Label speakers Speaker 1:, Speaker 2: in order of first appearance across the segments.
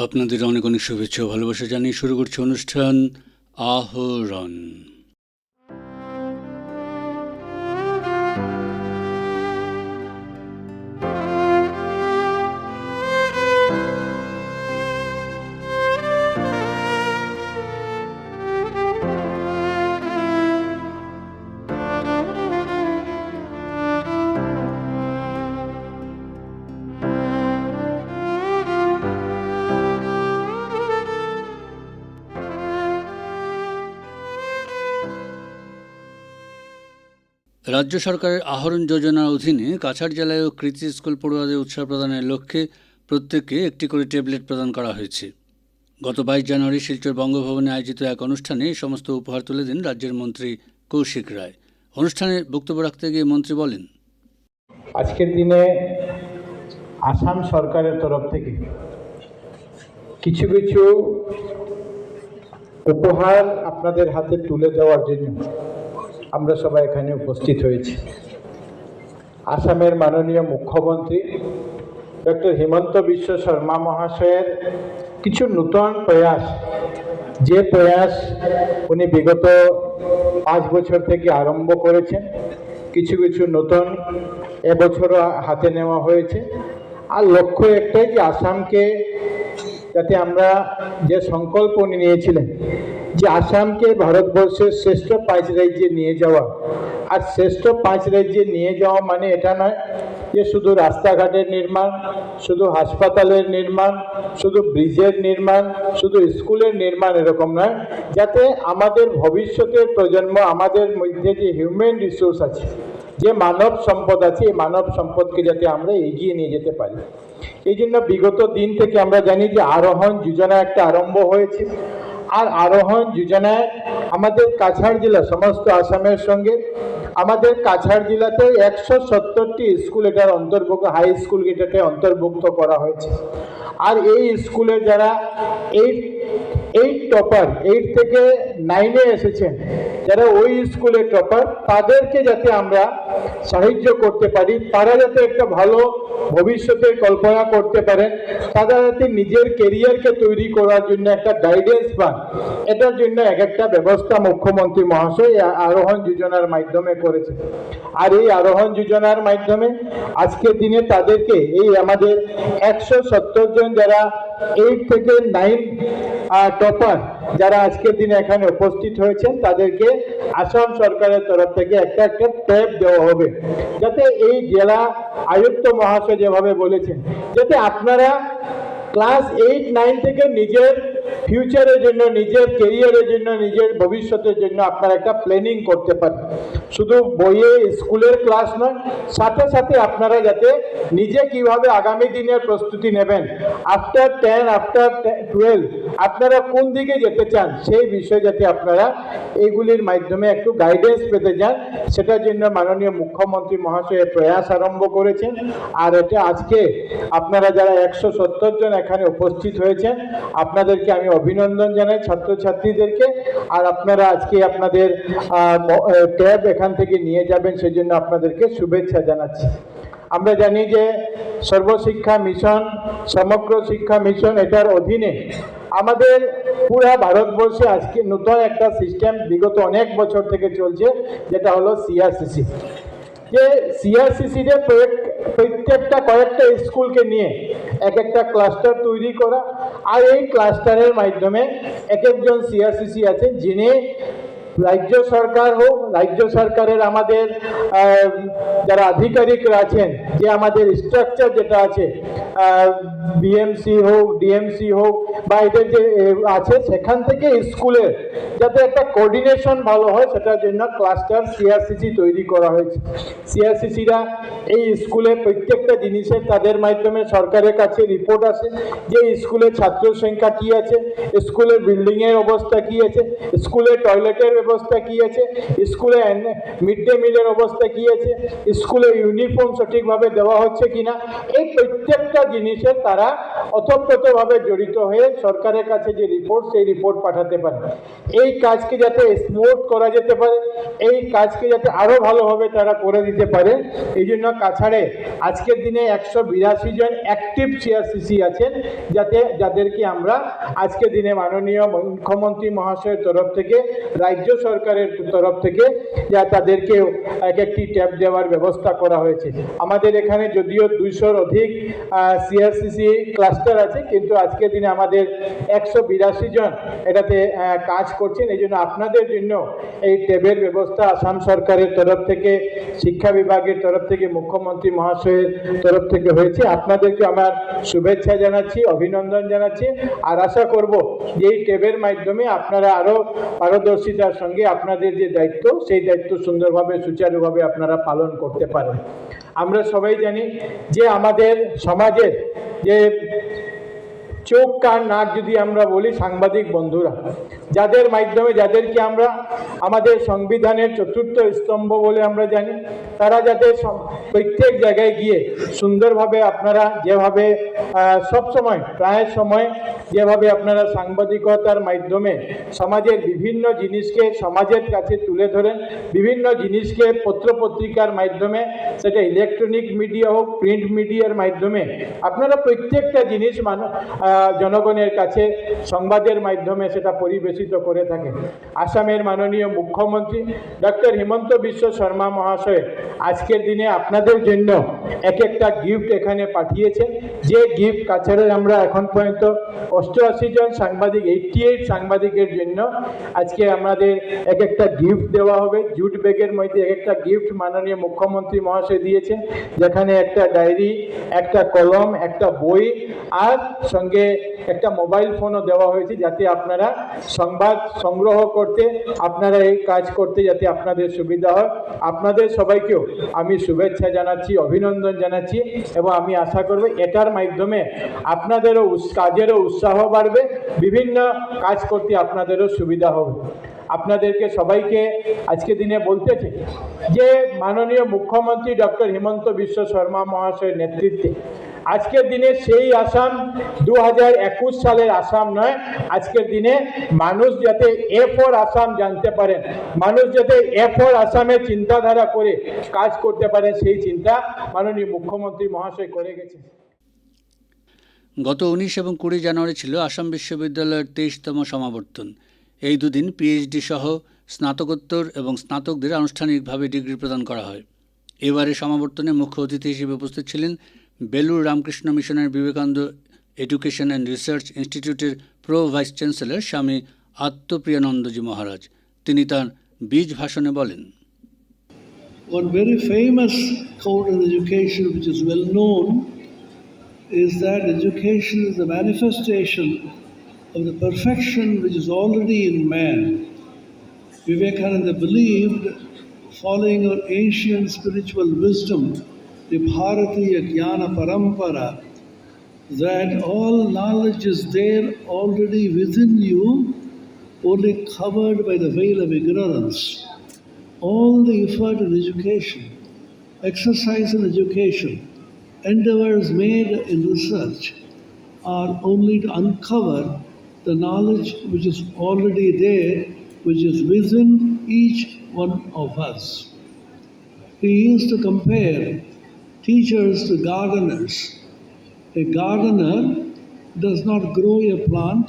Speaker 1: আপনাদের অনেক অনেক শুভেচ্ছা ও ভালোবাসা জানিয়ে শুরু করছি অনুষ্ঠান আহরণ। রাজ্য সরকারের আহরণ যোজনার অধীনে কাছাড় জেলায়ও কৃতি স্কুল পড়ুয়াদের উৎসাহ প্রদানের লক্ষ্যে প্রত্যেককে একটি করে ট্যাবলেট প্রদান করা হয়েছে। গত 22 জানুয়ারি শিলচর বঙ্গভবনে আয়োজিত এক অনুষ্ঠানে এই সমস্ত উপহার তুলে দেন রাজ্যের মন্ত্রী কৌশিক রায়। অনুষ্ঠানে বক্তব্য রাখতে গিয়ে মন্ত্রী বলেন,
Speaker 2: আজকের দিনে আসাম সরকারের তরফ থেকে কিছু কিছু উপহার আপনাদের হাতে তুলে দেওয়ার জন্য আমরা সবাই এখানে উপস্থিত হয়েছি। আসামের মাননীয় মুখ্যমন্ত্রী ডক্টর হিমন্ত বিশ্ব শর্মা মহাশয়ের কিছু নূতন প্রয়াস, যে প্রয়াস উনি বিগত 5 বছর থেকে আরম্ভ করেছেন, কিছু কিছু নতুন এবছরও হাতে নেওয়া হয়েছে। আর লক্ষ্য একটাই যে আসামকে যাতে আমরা যে সংকল্প উনি নিয়েছিলেন যে আসামকে ভারতবর্ষের শ্রেষ্ঠ 5 রাজ্যে নিয়ে যাওয়া, আর শ্রেষ্ঠ 5 রাজ্যে নিয়ে যাওয়া মানে এটা নয় যে শুধু রাস্তাঘাটের নির্মাণ, শুধু হাসপাতালের নির্মাণ, শুধু ব্রিজের নির্মাণ, শুধু স্কুলের নির্মাণ, এরকম নয়। যাতে আমাদের ভবিষ্যতের প্রজন্ম, আমাদের মধ্যে যে হিউম্যান রিসোর্স আছে, যে মানব সম্পদ আছে, এই মানব সম্পদকে যাতে আমরা এগিয়ে নিয়ে যেতে পারি। এই জন্য বিগত দিন থেকে আমরা জানি যে আরোহণ যোজনা একটা আরম্ভ হয়েছে। আর আরোহণ যোজনায় আমাদের কাছাড় জেলা সমস্ত আসামের সঙ্গে আমাদের কাছাড় জেলাতে 170টি স্কুল এটার অন্তর্ভুক্ত, হাই স্কুল এটাতে অন্তর্ভুক্ত করা হয়েছে। আর এই স্কুলে যারা এইট টপার, 8 থেকে 9-এ এসেছেন, যারা ওই স্কুলে টপার, তাদেরকে যাতে আমরা সাহায্য করতে পারি, তারা যাতে একটা ভালো ভবিষ্যতের কল্পনা করতে পারেন, তারা যাতে নিজের কেরিয়ারকে তৈরি করার জন্য একটা গাইডেন্স পান, এটার জন্য এক একটা ব্যবস্থা মুখ্যমন্ত্রী মহাশয় আরোহণ যোজনার মাধ্যমে করেছে। আর এই আরোহণ যোজনার মাধ্যমে আজকের দিনে তাদেরকে এই আমাদের 170 জন যারা 8 থেকে 9 টপার যারা আজকের দিনে এখানে উপস্থিত হয়েছেন, তাদেরকে আসাম সরকারের তরফ থেকে একটা একটা ট্যাব দেওয়া হবে, যাতে এই জেলা আয়ুক্ত মহাশয় যেভাবে বলেছেন, যাতে আপনারা ক্লাস 8-9 থেকে নিজের ফিউচারের জন্য, নিজের কেরিয়ারের জন্য, নিজের ভবিষ্যতের জন্য আপনারা একটা প্ল্যানিং করতে পারেন। শুধু বইয়ে স্কুলের ক্লাস নয়, সাথে সাথে আপনারা যাতে নিজে কিভাবে আগামী দিনের প্রস্তুতি নেবেন, আফটার 10, আফটার 12 আপনারা কোন দিকে যেতে চান, সেই বিষয়ে যাতে আপনারা এইগুলির মাধ্যমে একটু গাইডেন্স পেতে যান, সেটার জন্য মাননীয় মুখ্যমন্ত্রী মহাশয় প্রয়াস আরম্ভ করেছেন। আর এটা আজকে আপনারা যারা 170 জন এখানে উপস্থিত হয়েছেন, আপনাদেরকে আমি অভিনন্দন জানাই, ছাত্রছাত্রীদেরকে। আর আপনারা আজকে আপনাদের ট্যাব এখান থেকে নিয়ে যাবেন, সেই জন্য আপনাদেরকে শুভেচ্ছা জানাচ্ছি। আমরা জানি যে সর্বশিক্ষা মিশন, সমগ্র শিক্ষা মিশন, এটার অধীনে আমাদের পুরা ভারতবর্ষে আজকে নতুন একটা সিস্টেম বিগত অনেক বছর থেকে চলছে, যেটা হলো সিআরসিসি। যে সিআরসিসিতে প্রত্যেকটা কয়েকটা স্কুলকে নিয়ে এক একটা ক্লাস্টার তৈরি করা, আর এই ক্লাস্টারের মাধ্যমে এক একজন সিআরসিসি আছেন, যিনি রাজ্য সরকার হোক, রাজ্য সরকারের আমাদের যারা আধিকারিকরা আছেন, যে আমাদের স্ট্রাকচার যেটা আছে, বিএমসি হোক, ডিএমসি হোক, বা এদের যে আছে, সেখান থেকে স্কুলের যাতে একটা কোঅর্ডিনেশন ভালো হয়, সেটার জন্য ক্লাস্টার সিআরসিসি তৈরি করা হয়েছে। সিআরসিসিরা এই স্কুলে প্রত্যেকটা জিনিসের তাদের মাধ্যমে সরকারের কাছে রিপোর্ট আসে, যে স্কুলের ছাত্র সংখ্যা কী আছে, স্কুলের বিল্ডিংয়ের অবস্থা কী আছে, স্কুলের টয়লেটের ব্যবস্থা কী আছে, স্কুলে মিড ডে মিলের অবস্থা কী আছে, স্কুলে ইউনিফর্ম সঠিকভাবে দেওয়া হচ্ছে কিনা, এই প্রত্যেকটা জিনিসের তারা ওতপ্রোতভাবে জড়িত হয়ে সরকারের কাছে যে রিপোর্ট, সেই রিপোর্ট পাঠাতে পারে। এই কাজকে যাতে স্মুথ করা যেতে পারে, এই কাজকে যাতে আরও ভালোভাবে তারা করে দিতে পারে, এই জন্য কাছাড়ে আজকের দিনে 182 জন অ্যাক্টিভ সিআরসিসি আছেন, যাদেরকে আমরা আজকের দিনে মাননীয় মুখ্যমন্ত্রী মহাশয়ের তরফ থেকে, রাজ্য সরকারের তরফ থেকে তাদেরকে এক একটি ট্যাব দেওয়ার ব্যবস্থা করা হয়েছে। আমাদের এখানে যদিও 200-র অধিক সিআরসিসি ক্লাস্টার আছে, কিন্তু আজকের দিনে আমাদের 182 জন এটাতে কাজ করছেন। এই জন্য আপনাদের জন্য এই ট্যাবের ব্যবস্থা আসাম সরকারের তরফ থেকে, শিক্ষা বিভাগের তরফ থেকে, মুখ্যমন্ত্রী মহাশয়ের তরফ থেকে হয়েছে। আপনাদেরকে আমার শুভেচ্ছা জানাচ্ছি, অভিনন্দন জানাচ্ছি, আর আশা করব যে এই ট্যাবের মাধ্যমে আপনারা আরও পারদর্শিতার সঙ্গে আপনাদের যে দায়িত্ব, সেই দায়িত্ব সুন্দরভাবে সুচারুভাবে আপনারা পালন করতে পারেন। আমরা সবাই জানি যে আমাদের সমাজের যে চোখ কান নাক যদি আমরা বলি, সাংবাদিক বন্ধুরা, যাদের মাধ্যমে, যাদেরকে আমরা আমাদের সংবিধানের চতুর্থ স্তম্ভ বলে আমরা জানি, তারা যাতে প্রত্যেক জায়গায় গিয়ে সুন্দরভাবে আপনারা যেভাবে সবসময়, প্রায় সময় যেভাবে আপনারা সাংবাদিকতার মাধ্যমে সমাজের বিভিন্ন জিনিসকে সমাজের কাছে তুলে ধরেন, বিভিন্ন জিনিসকে পত্রপত্রিকার মাধ্যমে, সেটা ইলেকট্রনিক মিডিয়া হোক, প্রিন্ট মিডিয়ার মাধ্যমে আপনারা প্রত্যেকটা জিনিস জনগণের কাছে সংবাদের মাধ্যমে সেটা পরিবেশিত করে থাকে। আসামের মাননীয় মুখ্যমন্ত্রী ডক্টর হিমন্ত বিশ্ব শর্মা মহাশয় আজকের দিনে আপনাদের জন্য এক একটা গিফট এখানে পাঠিয়েছেন। যে গিফট কাছাড়ের আমরা এখন পর্যন্ত 88 জন সাংবাদিক, 88 সাংবাদিকের জন্য আজকে আমাদের এক একটা গিফট দেওয়া হবে। জুট ব্যাগের মধ্যে এক একটা গিফট মাননীয় মুখ্যমন্ত্রী মহাশয় দিয়েছেন, যেখানে একটা ডায়েরি, একটা কলম, একটা বই, আর সঙ্গে একটা মোবাইল ফোনও দেওয়া হয়েছে, যাতে আপনারা সংবাদ সংগ্রহ করতে, আপনারা এই কাজ করতে যাতে আপনাদের সুবিধা হয়। আপনাদের সবাইকেও আমি শুভেচ্ছা জানাচ্ছি, অভিনন্দন জানাচ্ছি, এবং আমি আশা করব এটার মাধ্যমে আপনাদেরও কাজেরও উৎসাহ বাড়বে, বিভিন্ন কাজ করতে আপনাদেরও সুবিধা হবে। আপনাদেরকে সবাইকে আজকে দিনে বলতেছি যে মাননীয় মুখ্যমন্ত্রী ডক্টর হিমন্ত বিশ্ব শর্মা মহাশয়ের নেতৃত্বে আজকের দিনে সেই আসাম 2021 সালের আসাম নয়, আজকের দিনে মানুষ যাতে A4 আসাম জানতে পারেন, মানুষ যাতে A4 আসামের চিন্তাধারা করে কাজ করতে পারেন, সেই চিন্তা মাননীয় মুখ্যমন্ত্রী মহাশয় করে গেছেন।
Speaker 1: গত 19 এবং 20 জানুয়ারি ছিল আসাম বিশ্ববিদ্যালয়ের 23তম সমাবর্তন। এই দুদিন পিএইচডি সহ স্নাতকোত্তর এবং স্নাতকদের আনুষ্ঠানিকভাবে ডিগ্রি প্রদান করা হয়। এবারে সমাবর্তনে মুখ্য অতিথি হিসেবে উপস্থিত ছিলেন বেলুর রামকৃষ্ণ মিশনের বিবেকানন্দ এডুকেশন অ্যান্ড রিসার্চ ইনস্টিটিউটের প্রো ভাইস চ্যান্সেলর স্বামী আত্মপ্রিয়ানন্দজি মহারাজ। তিনি তাঁর বীজ ভাষণে বলেন,
Speaker 3: One very famous quote in education, which is well known, is that education is the manifestation of the perfection which is already in man. Vivekananda believed, following our ancient spiritual wisdom, the Bharatiya Jnana Parampara, that all knowledge is there already within you, only covered by the veil of ignorance. All the effort in education, exercise in education, endeavors made in research are only to uncover the knowledge which is already there, which is within each one of us. He used to compare teachers to gardeners. A gardener does not grow a plant,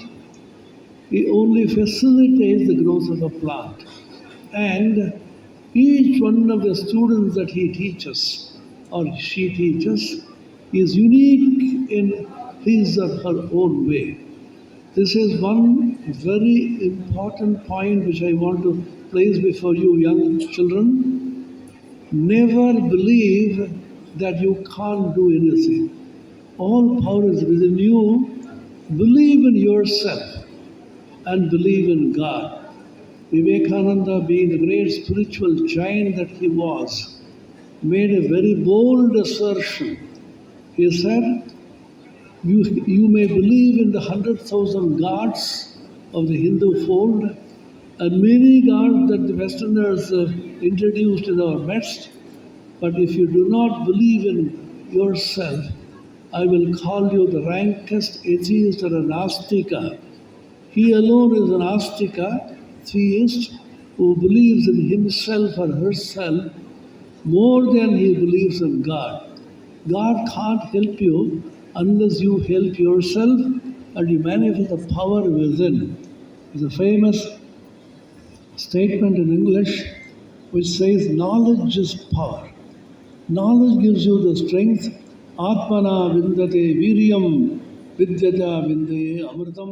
Speaker 3: he only facilitates the growth of a plant. And each one of the students that he teaches or she teaches is unique in his or her own way. This is one very important point which I want to place before you, young children. Never believe that you can't do anything. All power is within you. Believe in yourself and believe in God. Vivekananda, being the great spiritual giant that he was, made a very bold assertion. He said, you may believe in the 100,000 gods of the Hindu fold, and many gods that the Westerners introduced in our midst. But if you do not believe in yourself, I will call you the rankest atheist or an astika. He alone is an astika, theist, who believes in himself or herself more than he believes in God. God can't help you unless you help yourself and you manifest the power within. There's a famous statement in English which says, knowledge is power. Knowledge gives you the strength. Atmana vindate viryam vidyata vindaye amritam.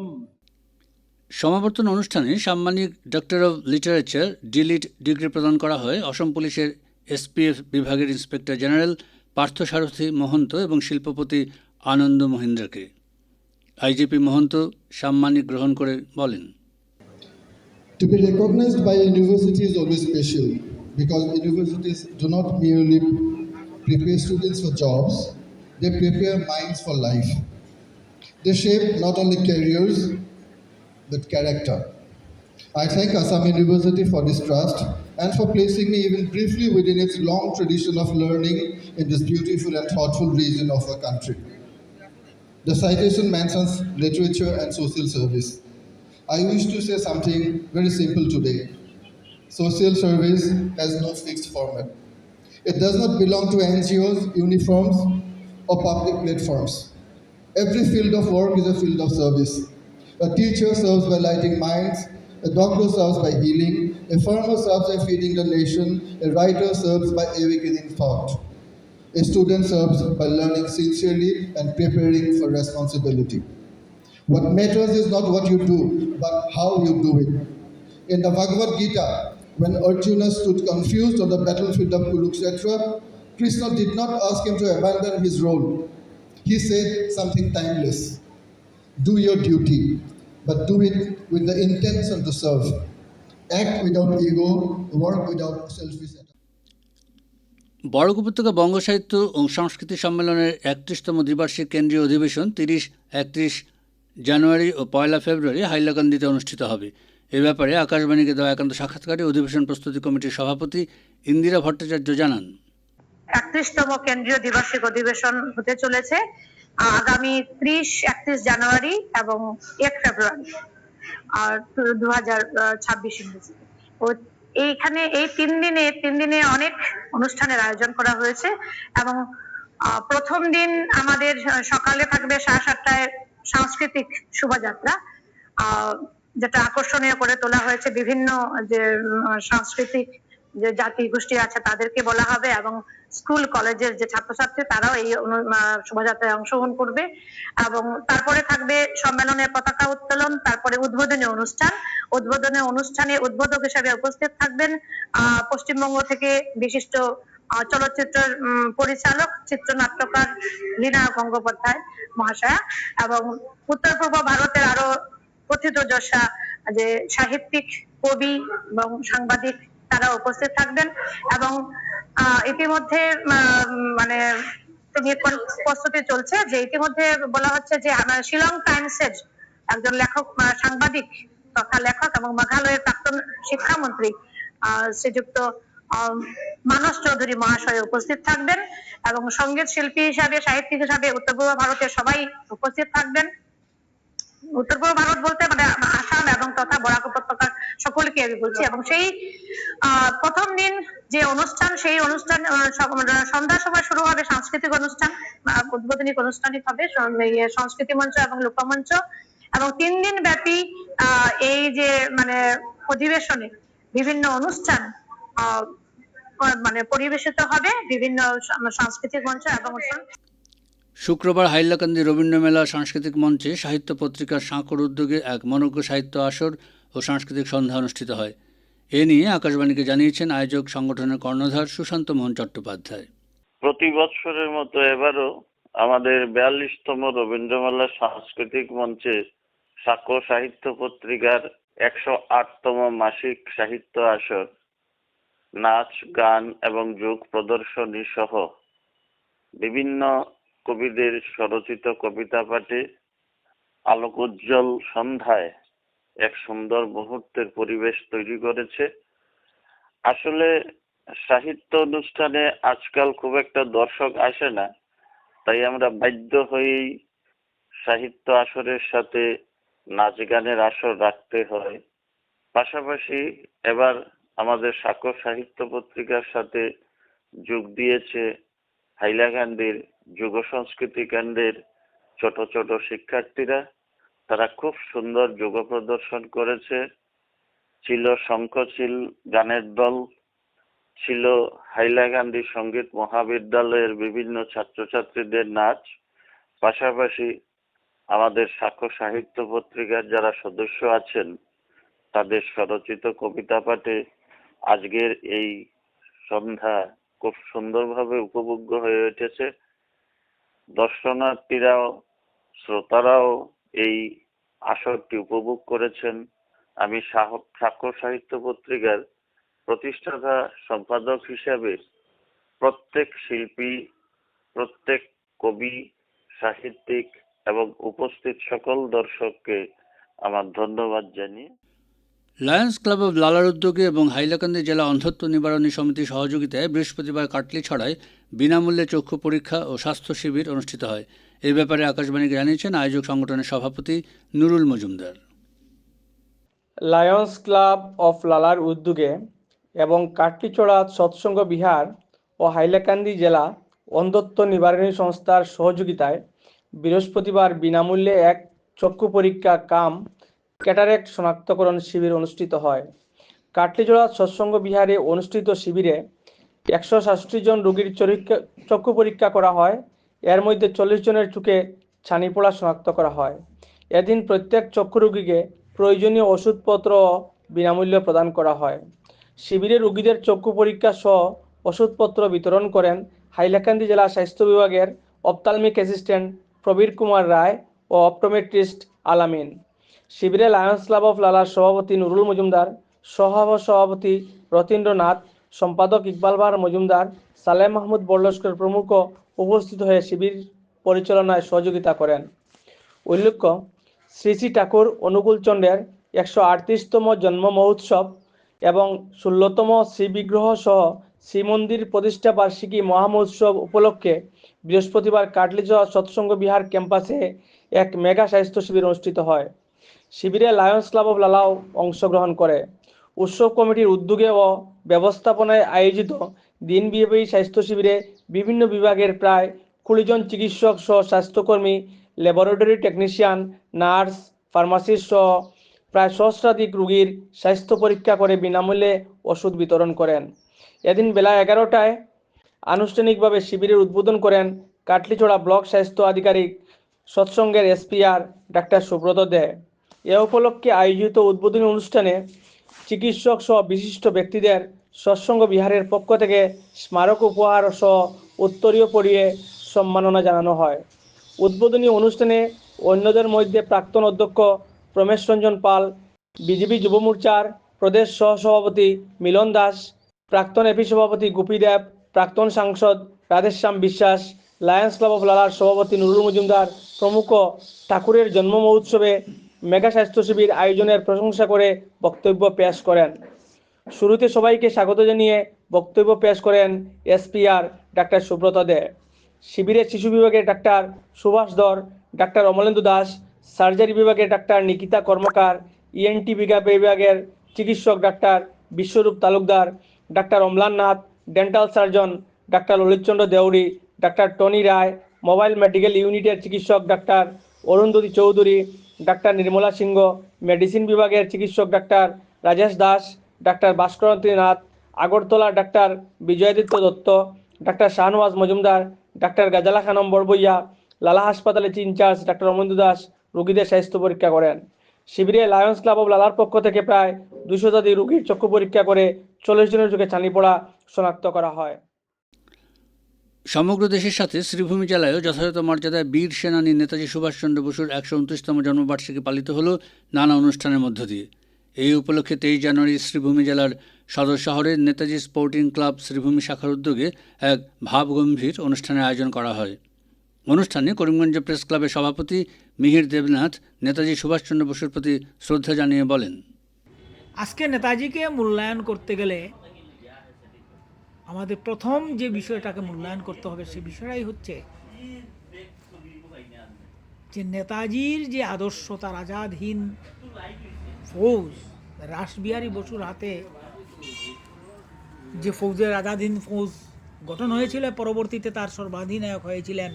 Speaker 1: সমাবর্তন অনুষ্ঠানে সাম্মানিক doctor of literature DLitt degree প্রদান করা হয় অসম পুলিশের SPF বিভাগের inspector general Parthasarathi Mahanta এবং শিল্পপতি আনন্দ মহিন্দ্রাকে। আইজিপি মহন্ত সাম্মানিক গ্রহণ করে বলেন,
Speaker 4: To be recognized by a university is always special because universities do not merely prepare students for jobs, they prepare minds for life. They shape not only careers but character. I thank Assam University for this trust and for placing me even briefly within its long tradition of learning in this beautiful and thoughtful region of our country. The citation mentions literature and social service. I wish to say something very simple today. Social service has no fixed format. It does not belong to NGOs, uniforms, or public platforms. Every field of work is a field of service. A teacher serves by lighting minds, a doctor serves by healing, a farmer serves by feeding the nation, a writer serves by awakening thought. A student serves by learning sincerely and preparing for responsibility. What matters is not what you do, but how you do it. In the Bhagavad Gita, when Arjuna stood confused on the battlefield of Kurukshetra, Krishna did not ask him to abandon his role. He said something timeless. Do your duty, but do it with the intention to serve. Act without ego, work without selfish attitude.
Speaker 1: Barak উপত্যকা বঙ্গ সাহিত্য ও সংস্কৃতি সম্মেলনের ৩১তম দ্বিবার্ষিক কেন্দ্রীয় অধিবেশন ৩১ জানুয়ারি ও ১ ফেব্রুয়ারি হাইলাকান্দিতে অনুষ্ঠিত হবে। এ ব্যাপারে আকাশবাণীকে দেওয়া একান্ত সাক্ষাৎকারে অধিবেশন প্রস্তুতি কমিটির সভাপতি ইন্দিরা ভট্টাচার্য জানান,
Speaker 5: ৩১তম কেন্দ্রীয় দ্বিবার্ষিক অধিবেশন হতে চলেছে আগামী ৩১ জানুয়ারি এবং ১ ফেব্রুয়ারি ২০২৬ ইংরেজিতে। এইখানে এই তিন দিনে অনেক অনুষ্ঠানের আয়োজন করা হয়েছে এবং প্রথম দিন আমাদের সকালে থাকবে ৭:৩০টায় সাংস্কৃতিক শোভাযাত্রা, যেটা আকর্ষণীয় করে তোলা হয়েছে। বিভিন্ন যে সাংস্কৃতিক যে জাতি গোষ্ঠী আছে তাদেরকে বলা হবে এবং স্কুল কলেজের যে ছাত্রছাত্রী তারাও এই শোভাযাত্রায় অংশগ্রহণ করবে। এবং তারপরে থাকবে সম্মেলনের পতাকা উত্তোলন, তারপরে উদ্বোধনী অনুষ্ঠানে উদ্বোধক হিসেবে উপস্থিত থাকবেন পশ্চিমবঙ্গ থেকে বিশিষ্ট চলচ্চিত্রের পরিচালক চিত্রনাট্যকার লীনা গঙ্গোপাধ্যায় মহাশয়া এবং উত্তর পূর্ব ভারতের আরো প্রথিতযশা যে সাহিত্যিক, কবি এবং সাংবাদিক তারা উপস্থিত থাকবেন। এবং ইতিমধ্যে মানে প্রস্তুতি চলছে যে ইতিমধ্যে বলা হচ্ছে যে শিলং টাইমসের একজন লেখক, সাংবাদিক তথা লেখক এবং মেঘালয়ের প্রাক্তন শিক্ষামন্ত্রী শ্রীযুক্ত মানস চৌধুরী মহাশয় উপস্থিত থাকবেন এবং সঙ্গীত শিল্পী হিসাবে, সাহিত্যিক হিসাবে উত্তর পূর্ব ভারতের সবাই উপস্থিত থাকবেন। উত্তর পূর্ব ভারত বলতে মানে আসাম এবং তথা বরাক উপত্যকার সকলকে আমি বলছি। এবং সেই প্রথম দিন যে অনুষ্ঠান, সেই অনুষ্ঠান সন্ধ্যার সময় শুরু হবে সাংস্কৃতিক অনুষ্ঠান, উদ্বোধনী অনুষ্ঠানিক হবে সংস্কৃতি মঞ্চ এবং লোকমঞ্চ। এবং ৩ দিন ব্যাপী এই যে মানে অধিবেশনে বিভিন্ন অনুষ্ঠান মানে পরিবেশিত হবে, বিভিন্ন সাংস্কৃতিক মঞ্চ এবং
Speaker 1: শুক্রবার হাইলাকান্দি রবীন্দ্র মেলা সাংস্কৃতিক মঞ্চে সাহিত্য পত্রিকার সাঁকোর উদ্যোগে এক মনোজ্ঞ সাহিত্য আসর ও সাংস্কৃতিক সন্ধ্যা অনুষ্ঠিত হয়। এ নিয়ে আকাশবাণীকে জানিয়েছেন আয়োজক সংগঠনের কর্ণধার সুশান্ত মোহন চট্টোপাধ্যায়।
Speaker 6: প্রতি বছরের মতো এবারও আমাদের ৪২তম রবীন্দ্রমেলা সাংস্কৃতিক মঞ্চে সাঁকো সাহিত্য পত্রিকার ১০৮তম মাসিক সাহিত্য আসর, নাচ, গান এবং যোগ প্রদর্শনী সহ বিভিন্ন কবিদের স্বরচিত কবিতা পাঠে আলোকোজ্জ্বল সন্ধ্যায় এক সুন্দর মুহূর্তের পরিবেশ তৈরি করেছে। আসলে সাহিত্য অনুষ্ঠানে আজকাল খুব একটা দর্শক আসে না, তাই আমরা বাধ্য হয়েই সাহিত্য আসরের সাথে নাচ গানের আসর রাখতে হয়। পাশাপাশি এবার আমাদের সাকর সাহিত্য পত্রিকার সাথে যোগ দিয়েছে হাইলাকান্দির যুব সংস্কৃতি কেন্দ্রের ছোট ছোট শিক্ষার্থীরা। তারা খুব সুন্দর যোগ প্রদর্শন করেছে। ছিল শঙ্খচিল গানের দল, ছিল হাইলাকান্দি সঙ্গীত মহাবিদ্যালয়ের বিভিন্ন ছাত্রছাত্রীদের নাচ, পাশাপাশি আমাদের সাক্ষ্য সাহিত্য পত্রিকার যারা সদস্য আছেন তাদের স্বরচিত কবিতা পাঠে আজকের এই সন্ধ্যা খুব সুন্দরভাবে উপভোগ্য হয়ে উঠেছে। দর্শনার্থীরাও শ্রোতারাও এই আসরটি উপভোগ করেছেন। আমি সাক্ষ্য সাহিত্য পত্রিকার প্রতিষ্ঠাতা সম্পাদক হিসাবে প্রত্যেক শিল্পী, প্রত্যেক কবি, সাহিত্যিক এবং উপস্থিত সকল দর্শককে আমার ধন্যবাদ জানিয়ে
Speaker 1: লায়ন্স ক্লাব অব লালার উদ্যোগে এবং হাইলাকান্দি জেলা অন্ধত্ব নিবারণী সমিতির সহযোগিতায় বৃহস্পতিবার কাটলিছড়ায় বিনামূল্যে চক্ষু পরীক্ষা ও স্বাস্থ্য শিবির অনুষ্ঠিত হয়। এই ব্যাপারে আকাশবাণীকে জানিয়েছেন আয়োজক সংগঠনের সভাপতি Nurul Majumdar.
Speaker 7: Lions club of Lala উদ্যোগে এবং কাটলিছড়া সৎসঙ্গ বিহার ও হাইলাকান্দি জেলা অন্ধত্ব নিবারণী সংস্থার সহযোগিতায় বৃহস্পতিবার বিনামূল্যে এক চক্ষু পরীক্ষা কাম ক্যাটারেক্ট শনাক্তকরণ শিবির অনুষ্ঠিত হয়। কাটলিছড়া সৎসঙ্গ বিহারে অনুষ্ঠিত শিবিরে 166 জন রোগীর চক্ষু পরীক্ষা করা হয়। এর মধ্যে 40 জনের চোখে ছানি পড়া শনাক্ত করা হয়। এদিন প্রত্যেক চক্ষু রোগীকে প্রয়োজনীয় ওষুধপত্র বিনামূল্যে প্রদান করা হয়। শিবিরে রোগীদের চক্ষু পরীক্ষা সহ ওষুধপত্র বিতরণ করেন হাইলাকান্দি জেলা স্বাস্থ্য বিভাগের অপথালমিক অ্যাসিস্ট্যান্ট প্রবীর কুমার রায় ও অপটোমেট্রিস্ট আলামিন। শিবিরে লায়ন্স ক্লাব অফ লালার সভাপতি নুরুল মজুমদার, সভাপতি রতীন্দ্রনাথ, সম্পাদক ইকবাল বাহার মজুমদার, সালেম মাহমুদ বড়লস্কর প্রমুখ উপস্থিত হয়ে শিবির পরিচালনায় সহযোগিতা করেন। উল্লেখ্য, শ্রী শ্রী ঠাকুর অনুকূলচন্দ্রের 138তম জন্ম মহোৎসব এবং 16তম শ্রীবিগ্রহ সহ শ্রীমন্দির প্রতিষ্ঠা বার্ষিকী মহামহোৎসব উপলক্ষে বৃহস্পতিবার কাটলিছড়া সৎসঙ্গ বিহার ক্যাম্পাসে এক মেগা স্বাস্থ্য শিবির অনুষ্ঠিত হয়। শিবিরে লায়ন্স ক্লাব অফ লালাও অংশগ্রহণ করে। উৎসব কমিটির উদ্যোগে ও ব্যবস্থাপনায় আয়োজিত দিনব্যাপী স্বাস্থ্য শিবিরে বিভিন্ন বিভাগের প্রায় 20 জন চিকিৎসক সহ স্বাস্থ্যকর্মী, ল্যাবরেটরি টেকনিশিয়ান, নার্স, ফার্মাসিস্ট সহ প্রায় সহস্রাধিক রোগীর স্বাস্থ্য পরীক্ষা করে বিনামূল্যে ওষুধ বিতরণ করেন। এদিন বেলা 11টায় আনুষ্ঠানিকভাবে শিবিরের উদ্বোধন করেন কাটলিছড়া ব্লক স্বাস্থ্য আধিকারিক সৎসঙ্গের এসপিআর ডাক্তার সুব্রত দে। এ উপলক্ষে আয়োজিত উদ্বোধনী অনুষ্ঠানে চিকিৎসক সহ বিশিষ্ট ব্যক্তিদের সৎসঙ্গ বিহারের পক্ষ থেকে স্মারক উপহার সহ উত্তরীয় পরিয়ে সম্মাননা জানানো হয়। উদ্বোধনী অনুষ্ঠানে অন্যদের মধ্যে প্রাক্তন অধ্যক্ষ প্রমেশ রঞ্জন পাল, বিজেপি যুব মোর্চার প্রদেশ সহসভাপতি মিলন দাস, প্রাক্তন এপি সভাপতি গোপী দেব, প্রাক্তন সাংসদ রাধেশ্যাম বিশ্বাস, লায়ন্স ক্লাব অফ লালার সভাপতি নুরুল মজুমদার প্রমুখ ঠাকুরের জন্ম মহোৎসবে মেগা স্বাস্থ্য শিবির আয়োজনের প্রশংসা করে বক্তব্য পেশ করেন। শুরুতে সবাইকে স্বাগত জানিয়ে বক্তব্য পেশ করেন এসপিআর ডাক্তার সুব্রত দে। শিবিরে শিশু বিভাগের ডাক্তার সুভাষ ধর, ডাক্তার অমলেন্দু দাস, সার্জারি বিভাগের ডাক্তার নিকিতা কর্মকার, ইএনটি বিভাগের চিকিৎসক ডাক্তার বিশ্বরূপ তালুকদার, ডাক্তার অম্লান নাথ, ডেন্টাল সার্জন ডাক্তার ললিতচন্দ্র দেউরি, ডাক্তার টনি রায়, মোবাইল মেডিকেল ইউনিটের চিকিৎসক ডাক্তার অরুন্ধতী চৌধুরী, ডাক্তার নির্মলা সিংহ, মেডিসিন বিভাগের চিকিৎসক ডাক্তার রাজেশ দাস, ডাক্তার ভাস্করন্তী নাথ, আগরতলা ডাক্তার বিজয়াদিত্য দত্ত, ডাক্তার শাহনওয়াজ মজুমদার, ডাক্তার গাজালা খানম বড়বইয়া, লালা হাসপাতালের ইনচার্জ ডাক্তার অমরেন্দু দাস রোগীদের স্বাস্থ্য পরীক্ষা করেন। শিবিরে লায়ন্স ক্লাব অফ লালার পক্ষ থেকে প্রায় 200 শতাধিক রোগীর চক্ষু পরীক্ষা করে 40 জনের চোখে ছানি পড়া শনাক্ত করা হয়।
Speaker 1: সমগ্র দেশের সাথে শ্রীভূমি জেলায়ও যথাযথ মর্যাদায় বীর সেনানী নেতাজি সুভাষচন্দ্র বসুর 129তম জন্মবার্ষিকী পালিত হল নানা অনুষ্ঠানের মধ্য দিয়ে। এই উপলক্ষে 23 জানুয়ারি শ্রীভূমি জেলার সদর শহরের নেতাজি স্পোর্টিং ক্লাব শ্রীভূমি শাখার উদ্যোগে এক ভাবগম্ভীর অনুষ্ঠানের আয়োজন করা হয়। অনুষ্ঠানে করিমগঞ্জ প্রেস ক্লাবের সভাপতি মিহির দেবনাথ নেতাজি সুভাষচন্দ্র বসুর প্রতি শ্রদ্ধা জানিয়ে বলেন,
Speaker 8: আজকে নেতাজিকে মূল্যায়ন করতে গেলে আমাদের প্রথম যে বিষয়টাকে মূল্যায়ন করতে হবে সে বিষয়টাই হচ্ছে যে নেতাজির যে আদর্শ, তার আজাদ হিন্দ ফৌজ, রাসবিহারী বসুর হাতে যে ফৌজের আজাদ হিন্দ ফৌজ গঠন হয়েছিল, পরবর্তীতে তার সর্বাধিনায়ক হয়েছিলেন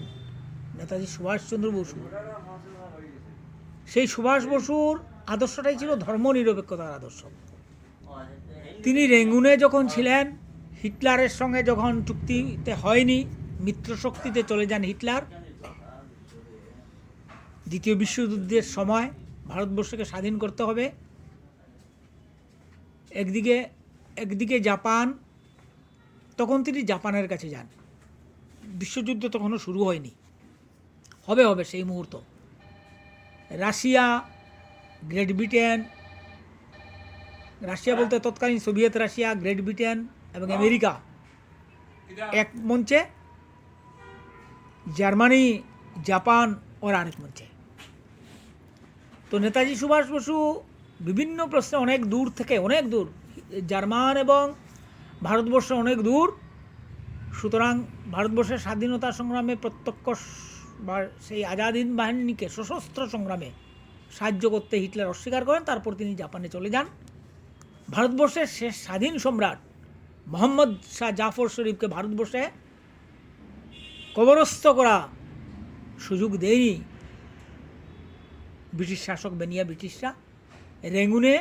Speaker 8: নেতাজি সুভাষচন্দ্র বসু। সেই সুভাষ বসুর আদর্শটাই ছিল ধর্মনিরপেক্ষতার আদর্শ। তিনি রেঙ্গুনে যখন ছিলেন, হিটলারের সঙ্গে যখন চুক্তিতে হয়নি, মিত্রশক্তিতে চলে যান হিটলার, দ্বিতীয় বিশ্বযুদ্ধের সময় ভারতবর্ষকে স্বাধীন করতে হবে, একদিকে জাপান, তখন তিনি জাপানের কাছে যান। বিশ্বযুদ্ধ তখনও শুরু হয়নি, হবে সেই মুহূর্ত। রাশিয়া, গ্রেট ব্রিটেন, রাশিয়া বলতে তৎকালীন সোভিয়েত রাশিয়া, গ্রেট ব্রিটেন এবং আমেরিকা এক মঞ্চে, জার্মানি, জাপান ওর আরেক মঞ্চে। তো নেতাজি সুভাষ বসু বিভিন্ন প্রশ্নে অনেক দূর, জার্মান এবং ভারতবর্ষ অনেক দূর, সুতরাং ভারতবর্ষের স্বাধীনতা সংগ্রামে প্রত্যক্ষ বা সেই আজাদ হিন্দ বাহিনীকে সশস্ত্র সংগ্রামে সাহায্য করতে হিটলার অস্বীকার করেন। তারপর তিনি জাপানে চলে যান। ভারতবর্ষের শেষ স্বাধীন সম্রাট মোহাম্মদ শাহ জাফর শরীফকে ভারতবর্ষে কবরস্থ করা সুযোগ দেয়নি ব্রিটিশ শাসক, বেনিয়া ব্রিটিশরা। রেঙ্গুনে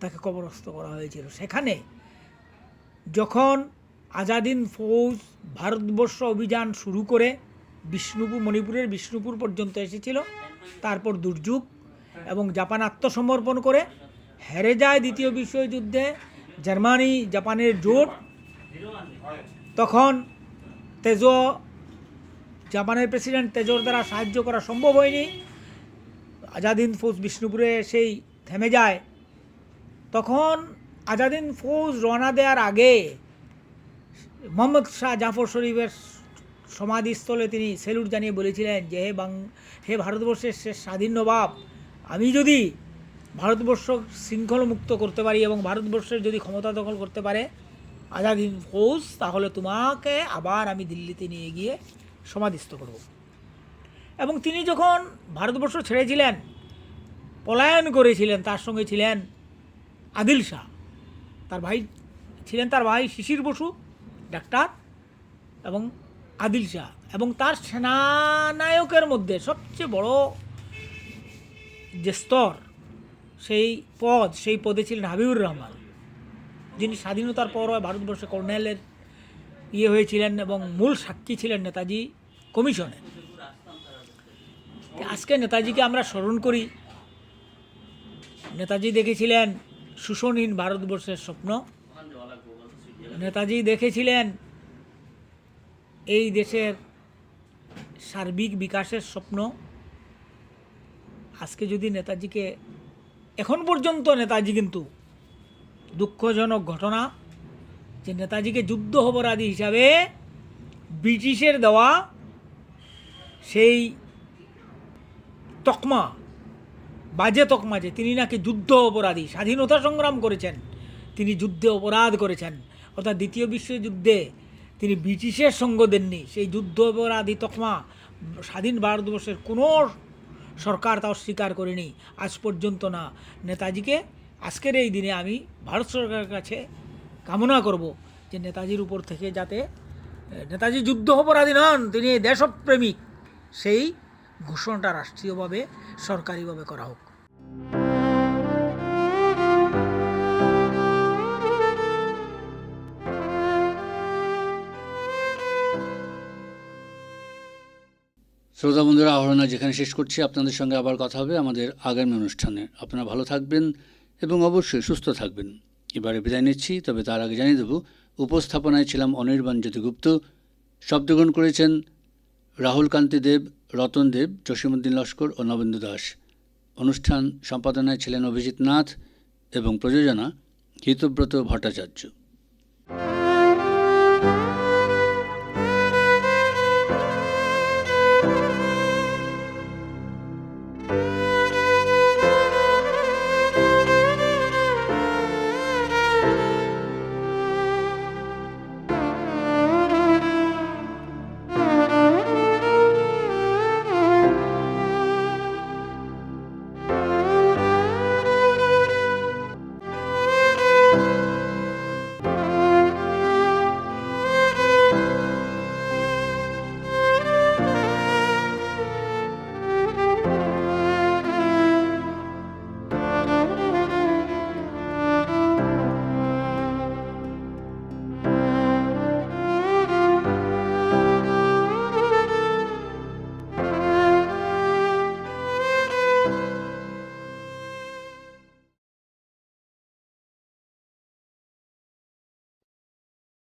Speaker 8: তাকে কবরস্থ করা হয়েছিল। সেখানে যখন আজাদ হিন্দ ফৌজ ভারতবর্ষ অভিযান শুরু করে মণিপুরের বিষ্ণুপুর পর্যন্ত এসেছিল, তারপর দুর্যোগ এবং জাপান আত্মসমর্পণ করে হেরে যায় দ্বিতীয় বিশ্বযুদ্ধে, জার্মানি জাপানের জোট। তখন জাপানের প্রেসিডেন্ট তেজোর দ্বারা সাহায্য করা সম্ভব হয়নি। আজাদ হিন্দ ফৌজ বিষ্ণুপুরে এসেই থেমে যায়। তখন আজাদ হিন্দ ফৌজ রওনা দেওয়ার আগে মোহাম্মদ শাহ জাফর শরীফের সমাধিস্থলে তিনি স্যালুট জানিয়ে বলেছিলেন যে হে ভারতবর্ষের শেষ স্বাধীন নবাব, আমি যদি ভারতবর্ষ শৃঙ্খলমুক্ত করতে পারি এবং ভারতবর্ষের যদি ক্ষমতা দখল করতে পারে আজাদ হিন্দ ফৌজ, তাহলে তোমাকে আবার আমি দিল্লিতে নিয়ে গিয়ে সমাধিস্থ করব। এবং তিনি যখন ভারতবর্ষ ছেড়েছিলেন, পলায়ন করেছিলেন, তার সঙ্গে ছিলেন আদিল শাহ, তার ভাই শিশির বসু ডাক্তার, এবং আদিল শাহ, এবং তার সেনানায়কের মধ্যে সবচেয়ে বড় যে স্তর, সেই পদে ছিলেন হাবিবুর রহমান, যিনি স্বাধীনতার পর ভারতবর্ষে কর্নেলের হয়েছিলেন এবং মূল সাক্ষী ছিলেন নেতাজি কমিশনের। আজকে নেতাজিকে আমরা স্মরণ করি। নেতাজি দেখেছিলেন শোষণহীন ভারতবর্ষের স্বপ্ন, নেতাজি দেখেছিলেন এই দেশের সার্বিক বিকাশের স্বপ্ন। আজকে যদি নেতাজিকে, এখন পর্যন্ত নেতাজি কিন্তু দুঃখজনক ঘটনা যে নেতাজিকে যুদ্ধ অপরাধী হিসাবে ব্রিটিশের দেওয়া সেই তকমা, বাজে তকমা, যে তিনি নাকি যুদ্ধ অপরাধী, স্বাধীনতা সংগ্রাম করেছেন, তিনি যুদ্ধে অপরাধ করেছেন, অর্থাৎ দ্বিতীয় বিশ্বযুদ্ধে তিনি ব্রিটিশের সঙ্গ দেননি, সেই যুদ্ধ অপরাধী তকমা স্বাধীন ভারতবর্ষের কোনো সরকার তা অস্বীকার করেনি আজ পর্যন্ত না। নেতাজিকে আজকের এই দিনে আমি ভারত সরকারের কাছে কামনা করব যে নেতাজির উপর থেকে যাতে, নেতাজি যুদ্ধ অপরাধী নন, তিনি দেশপ্রেমিক, সেই ঘোষণাটা রাষ্ট্রীয়ভাবে সরকারিভাবে করা হোক।
Speaker 1: শ্রোতা বন্ধুরা, আহরণা যেখানে শেষ করছি, আপনাদের সঙ্গে আবার কথা হবে আমাদের আগামী অনুষ্ঠানে। আপনারা ভালো থাকবেন এবং অবশ্যই সুস্থ থাকবেন। এবারে বিদায় নিচ্ছি, তবে তার আগে জানিয়ে দেব, উপস্থাপনায় ছিলাম অনির্বাণ জ্যোতিগুপ্ত, শব্দগ্রহণ করেছেন রাহুল কান্তি দেব, রতন দেব, জসীমউদ্দিন লস্কর ও নবেন্দু দাস। অনুষ্ঠান সম্পাদনায় ছিলেন অভিজিৎ নাথ এবং প্রযোজনা হিতব্রত ভট্টাচার্য।